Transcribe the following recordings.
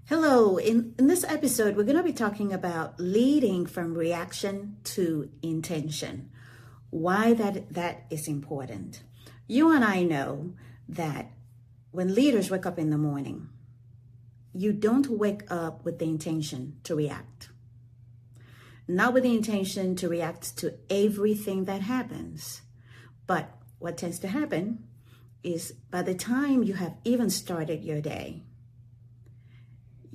Hello, in this episode, we're going to be talking about leading from reaction to intention. Why that is important. You and I know that when leaders wake up in the morning, you don't wake up with the intention to react. Not with the intention to react to everything that happens. But what tends to happen is by the time you have even started your day,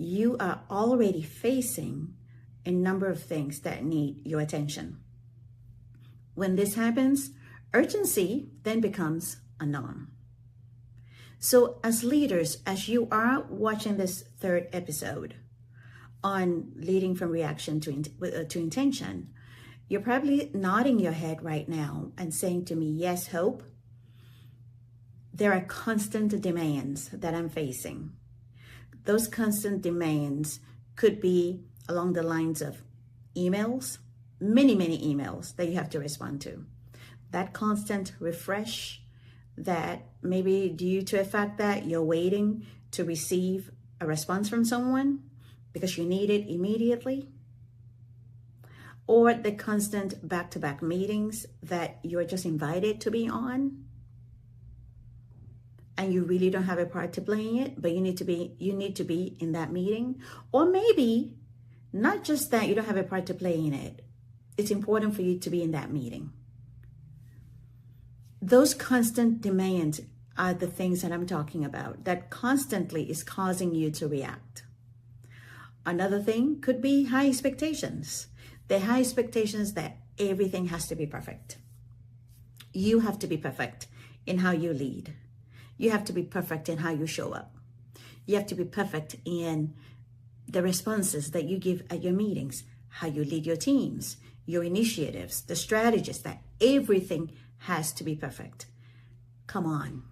you are already facing a number of things that need your attention. When this happens, urgency then becomes a norm. So as leaders, as you are watching this third episode on leading from reaction to intention, you're probably nodding your head right now and saying to me, yes, Hope, there are constant demands that I'm facing. Those constant demands could be along the lines of emails, many emails that you have to respond to. That constant refresh that maybe due to the fact that you're waiting to receive a response from someone because you need it immediately. Or the constant back-to-back meetings that you're just invited to be on. And you really don't have a part to play in it, but you need to be in that meeting. Or maybe not just that you don't have a part to play in it. It's important for you to be in that meeting. Those constant demands are the things that I'm talking about that constantly is causing you to react. Another thing could be high expectations. The high expectations that everything has to be perfect. You have to be perfect in how you lead. You have to be perfect in how you show up. You have to be perfect in the responses that you give at your meetings, how you lead your teams, your initiatives, the strategies, that everything has to be perfect. Come on,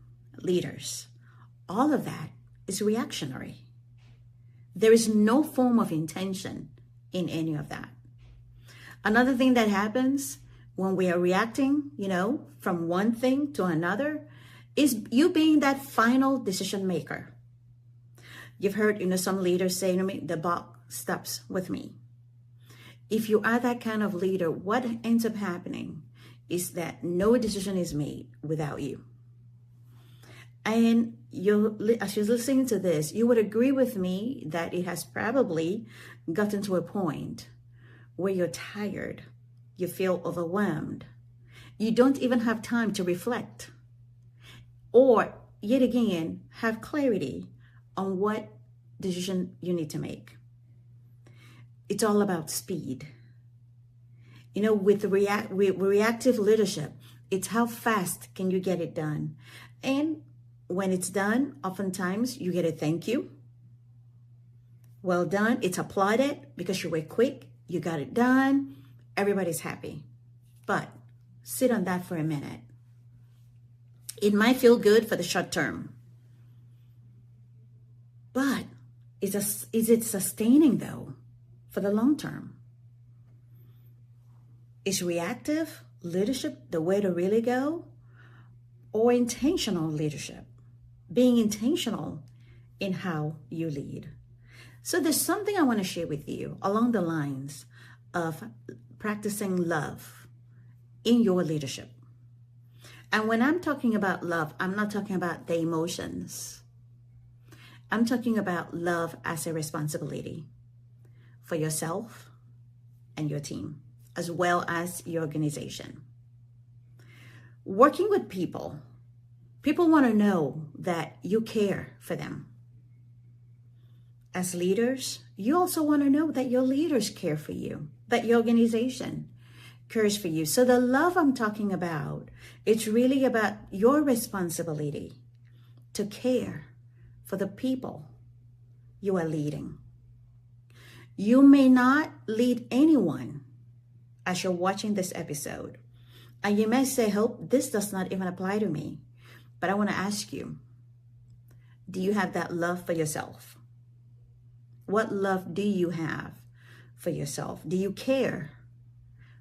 leaders. All of that is reactionary. There is no form of intention in any of that. Another thing that happens when we are reacting, from one thing to another, is you being that final decision maker. You've heard, some leaders say to me, the buck stops with me. If you are that kind of leader, what ends up happening is that no decision is made without you. And as you're listening to this, you would agree with me that it has probably gotten to a point where you're tired, you feel overwhelmed. You don't even have time to reflect. Or, yet again, have clarity on what decision you need to make. It's all about speed. With reactive leadership, it's how fast can you get it done. And when it's done, oftentimes you get a thank you. Well done. It's applauded because you were quick. You got it done. Everybody's happy. But sit on that for a minute. It might feel good for the short term, but is it sustaining though for the long term? Is reactive leadership the way to really go, or intentional leadership? Being intentional in how you lead. So there's something I want to share with you along the lines of practicing love in your leadership. And when I'm talking about love, I'm not talking about the emotions. I'm talking about love as a responsibility for yourself and your team, as well as your organization. Working with people want to know that you care for them. As leaders, you also want to know that your leaders care for you, that your organization cares for you. So the love I'm talking about, it's really about your responsibility to care for the people you are leading. You may not lead anyone as you're watching this episode. And you may say, Hope, this does not even apply to me. But I want to ask you, do you have that love for yourself? What love do you have for yourself? Do you care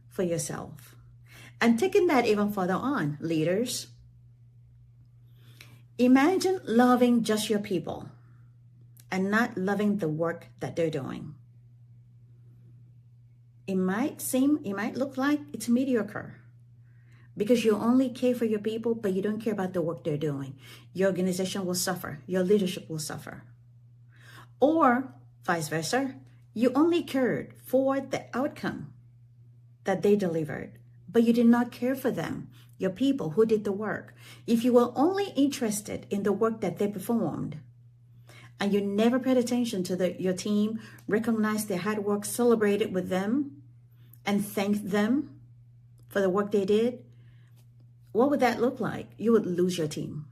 for yourself? And taking that even further on, leaders, imagine loving just your people and not loving the work that they're doing. It might look like it's mediocre because you only care for your people, but you don't care about the work they're doing. Your organization will suffer. Your leadership will suffer. Or vice versa, you only cared for the outcome that they delivered, but you did not care for them, your people who did the work. If you were only interested in the work that they performed, and you never paid attention to your team, recognized their hard work, celebrated with them, and thanked them for the work they did, what would that look like? You would lose your team.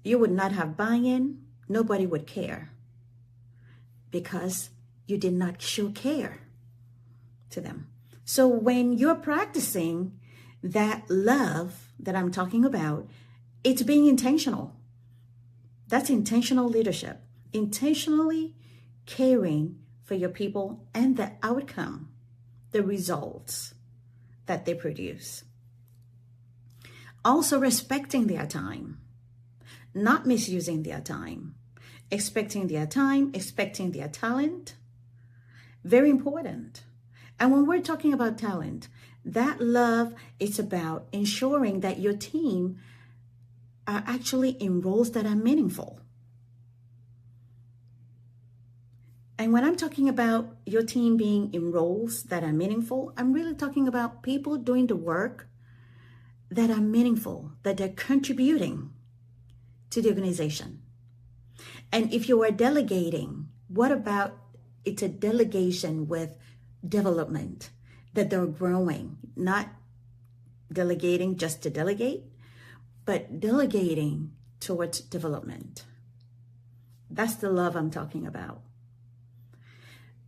You would not have buy-in. Nobody would care because you did not show care to them. So when you're practicing that love that I'm talking about, it's being intentional. That's intentional leadership. Intentionally caring for your people and the outcome, the results that they produce. Also respecting their time, not misusing their time, expecting their time, expecting their talent. Very important. And when we're talking about talent, that love is about ensuring that your team are actually in roles that are meaningful. And when I'm talking about your team being in roles that are meaningful, I'm really talking about people doing the work that are meaningful, that they're contributing to the organization. And if you are delegating, what about it's a delegation with development, that they're growing, not delegating just to delegate, but delegating towards development. That's the love I'm talking about.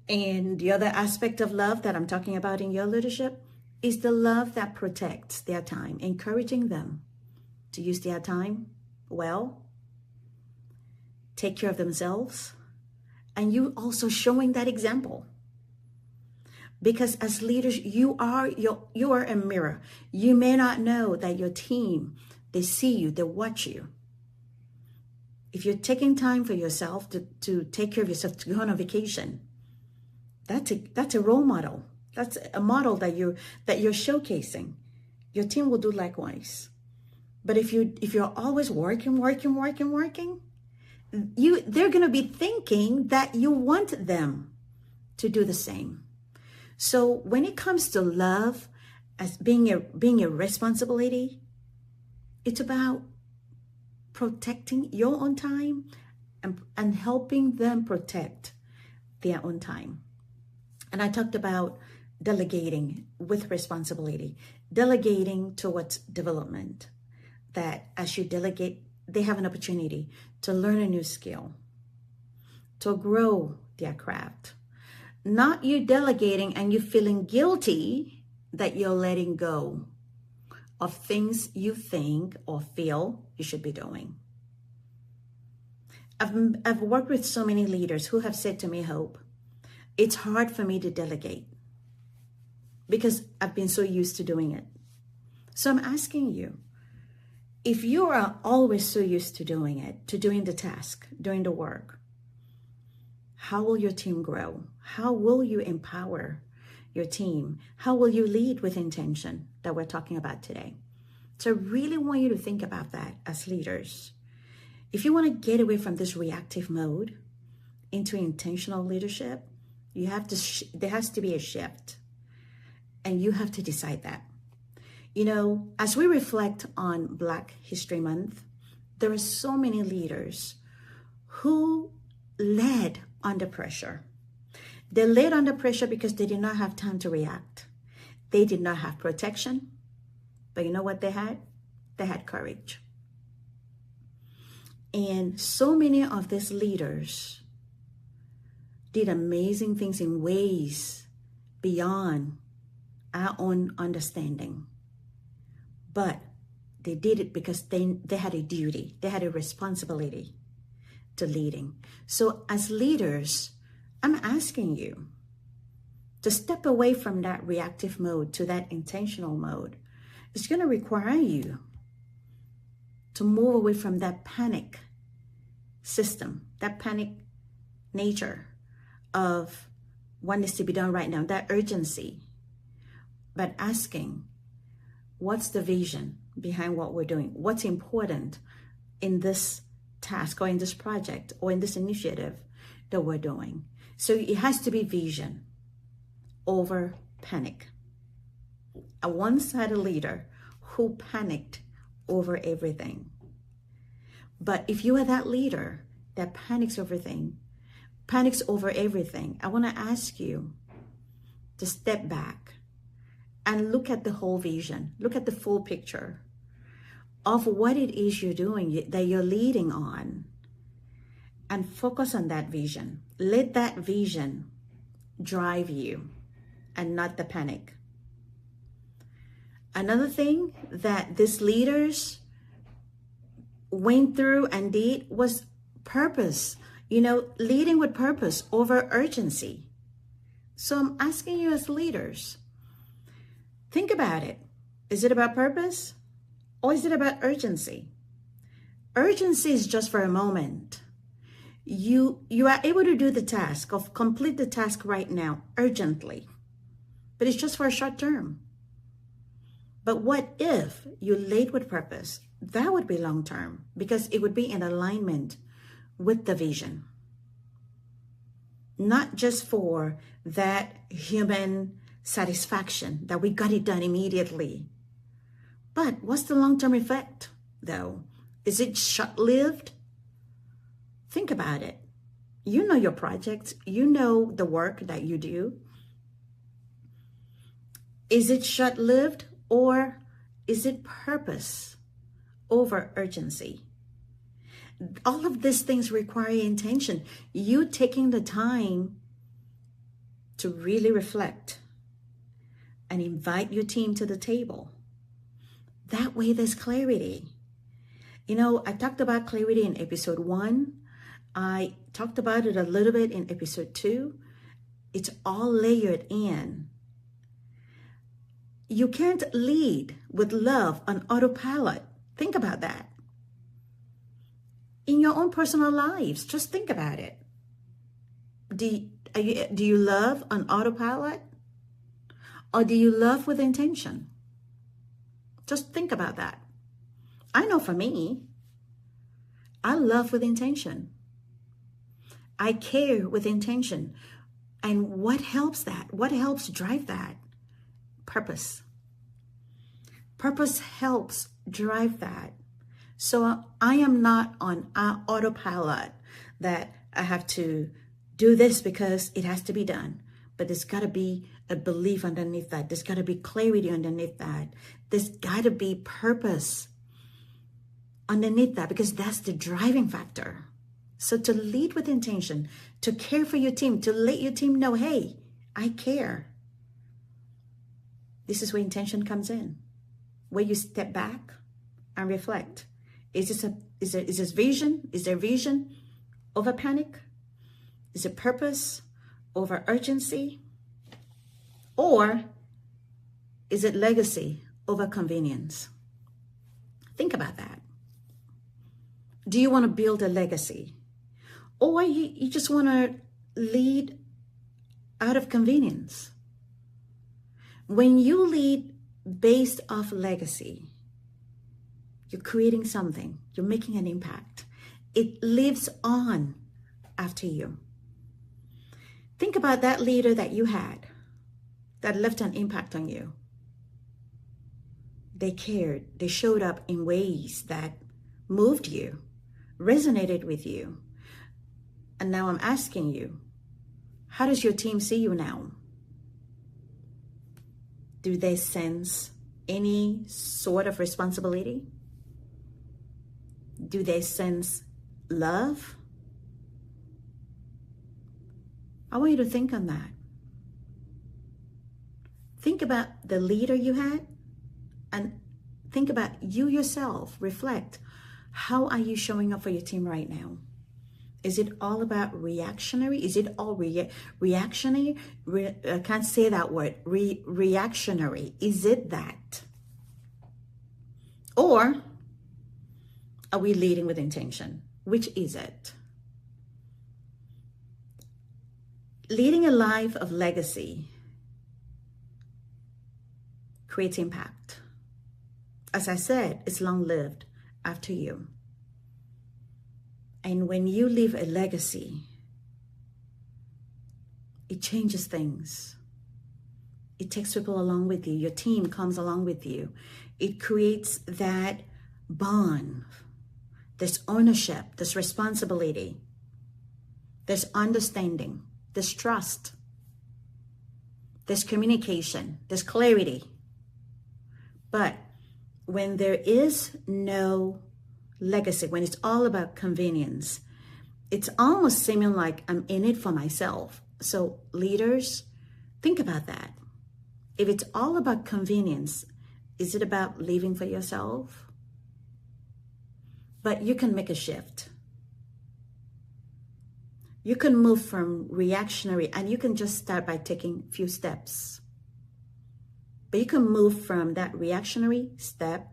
And the other aspect of love that I'm talking about in your leadership is the love that protects their time, encouraging them to use their time well, take care of themselves, and you also showing that example. Because as leaders, you are a mirror. You may not know that your team, they see you, they watch you. If you're taking time for yourself to take care of yourself, to go on a vacation, that's a role model. That's a model that you're showcasing. Your team will do likewise. But if you're always working, they're going to be thinking that you want them to do the same. So when it comes to love as being a responsibility, it's about protecting your own time and helping them protect their own time. And I talked about delegating with responsibility, delegating towards development, that as you delegate, they have an opportunity to learn a new skill, to grow their craft. Not you delegating and you feeling guilty that you're letting go of things you think or feel you should be doing. I've worked with so many leaders who have said to me, Hope, it's hard for me to delegate because I've been so used to doing it. So I'm asking you, if you are always so used to doing it, to doing the task, doing the work, how will your team grow? How will you empower your team? How will you lead with intention that we're talking about today? So I really want you to think about that as leaders. If you want to get away from this reactive mode into intentional leadership, there has to be a shift, and you have to decide that. You know, as we reflect on Black History Month, there are so many leaders who led under pressure. They led under pressure because they did not have time to react. They did not have protection. But you know what they had? They had courage. And so many of these leaders did amazing things in ways beyond our own understanding. But they did it because they had a duty, they had a responsibility to leading. So as leaders, I'm asking you to step away from that reactive mode to that intentional mode. It's going to require you to move away from that panic system, that panic nature of what needs to be done right now, that urgency, but asking, what's the vision behind what we're doing? What's important in this task or in this project or in this initiative that we're doing? So it has to be vision over panic. A one-sided leader who panicked over everything. But if you are that leader that panics over everything, I want to ask you to step back and look at the whole vision. Look at the full picture of what it is you're doing, that you're leading on, and focus on that vision. Let that vision drive you and not the panic. Another thing that these leaders went through and did was purpose. Leading with purpose over urgency. So I'm asking you as leaders, think about it. Is it about purpose or is it about urgency? Urgency is just for a moment. You are able to do the task, of complete the task right now urgently, but it's just for a short term. But what if you lead with purpose? That would be long term, because it would be in alignment with the vision. Not just for that human satisfaction that we got it done immediately. But what's the long-term effect, though? Is it short-lived? Think about it. You know your projects. You know the work that you do. Is it short-lived, or is it purpose over urgency? All of these things require intention. You taking the time to really reflect and invite your team to the table. That way there's clarity. I talked about clarity in episode 1. I talked about it a little bit in episode 2. It's all layered in. You can't lead with love on autopilot. Think about that. In your own personal lives, just think about it. Do you love on autopilot? Or do you love with intention? Just think about that. I know for me, I love with intention. I care with intention. And what helps that? What helps drive that? Purpose. Purpose helps drive that. So I am not on autopilot that I have to do this because it has to be done. But there's got to be a belief underneath that. There's got to be clarity underneath that. There's got to be purpose underneath that, because that's the driving factor. So to lead with intention, to care for your team, to let your team know, hey, I care. This is where intention comes in, where you step back and reflect. Is this vision? Is there vision over panic? Is it purpose over urgency? Or is it legacy over convenience? Think about that. Do you want to build a legacy? Or you just want to lead out of convenience? When you lead based off legacy, you're creating something. You're making an impact. It lives on after you. Think about that leader that you had that left an impact on you. They cared. They showed up in ways that moved you, resonated with you. And now I'm asking you, how does your team see you now? Do they sense any sort of responsibility? Do they sense love? I want you to think on that. Think about the leader you had and think about you yourself. Reflect. How are you showing up for your team right now? Is it all about reactionary? Is it all reactionary? I can't say that word. Reactionary. Is it that? Or are we leading with intention? Which is it? Leading a life of legacy creates impact. As I said, it's long-lived after you. And when you leave a legacy, it changes things. It takes people along with you. Your team comes along with you. It creates that bond. There's ownership, there's responsibility, there's understanding, there's trust, there's communication, there's clarity. But when there is no legacy, when it's all about convenience, it's almost seeming like I'm in it for myself. So leaders, think about that. If it's all about convenience, is it about living for yourself? But you can make a shift. You can move from reactionary, and you can just start by taking a few steps. But you can move from that reactionary step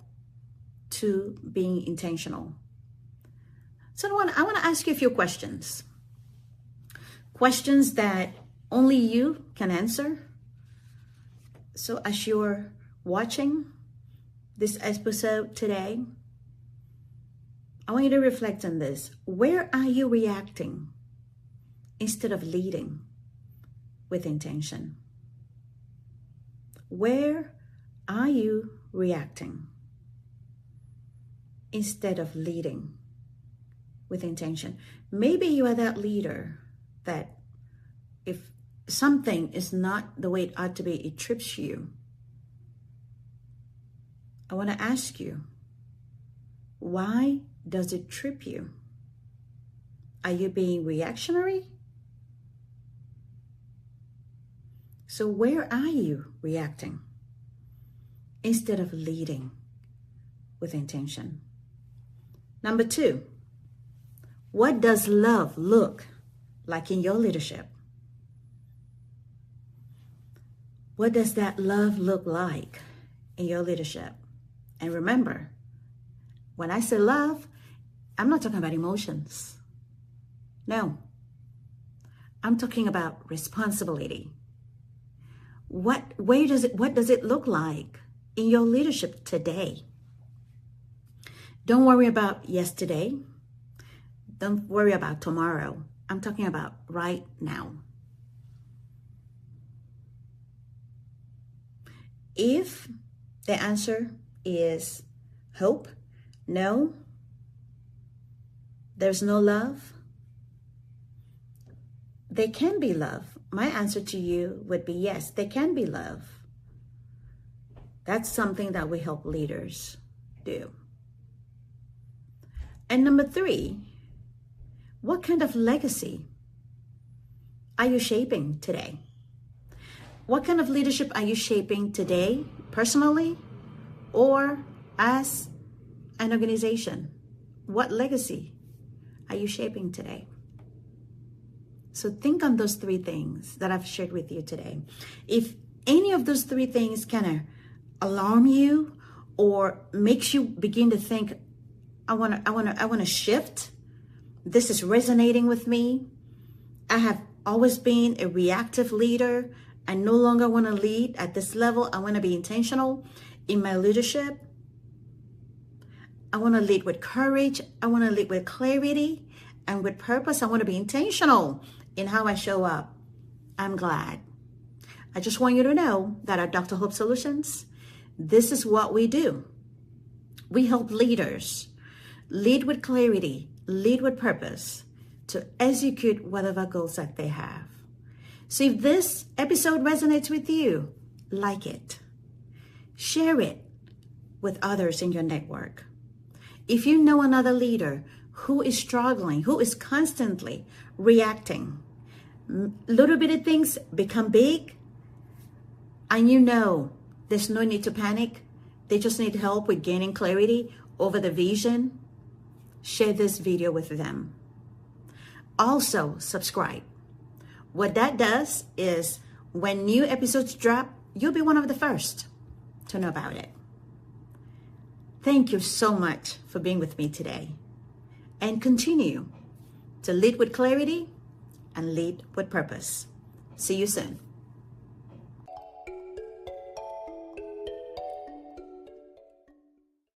to being intentional. So I want to ask you a few questions. Questions that only you can answer. So as you're watching this episode today, I want you to reflect on this. Where are you reacting instead of leading with intention? Where are you reacting instead of leading with intention? Maybe you are that leader that if something is not the way it ought to be, it trips you. I want to ask you, why does it trip you? Are you being reactionary? So where are you reacting instead of leading with intention? Number 2, what does love look like in your leadership? What does that love look like in your leadership? And remember, when I say love, I'm not talking about emotions. No, I'm talking about responsibility. What does it look like in your leadership today? Don't worry about yesterday. Don't worry about tomorrow. I'm talking about right now. If the answer is hope, no, there's no love, there can be love. My answer to you would be yes, there can be love. That's something that we help leaders do. And number 3, what kind of legacy are you shaping today? What kind of leadership are you shaping today, personally or as an organization? What legacy are you shaping today? So think on those 3 things that I've shared with you today. If any of those 3 things kind of alarm you or makes you begin to think, I want to shift. This is resonating with me. I have always been a reactive leader. I no longer want to lead at this level. I want to be intentional in my leadership. I want to lead with courage. I want to lead with clarity and with purpose. I want to be intentional in how I show up. I'm glad. I just want you to know that at Dr. Hope Solutions, this is what we do. We help leaders lead with clarity, lead with purpose to execute whatever goals that they have. So if this episode resonates with you, like it. Share it with others in your network. If you know another leader who is struggling, who is constantly reacting, little bitty things become big, and you know there's no need to panic, they just need help with gaining clarity over the vision, share this video with them. Also, subscribe. What that does is when new episodes drop, you'll be one of the first to know about it. Thank you so much for being with me today. and continue to lead with clarity and lead with purpose. See you soon.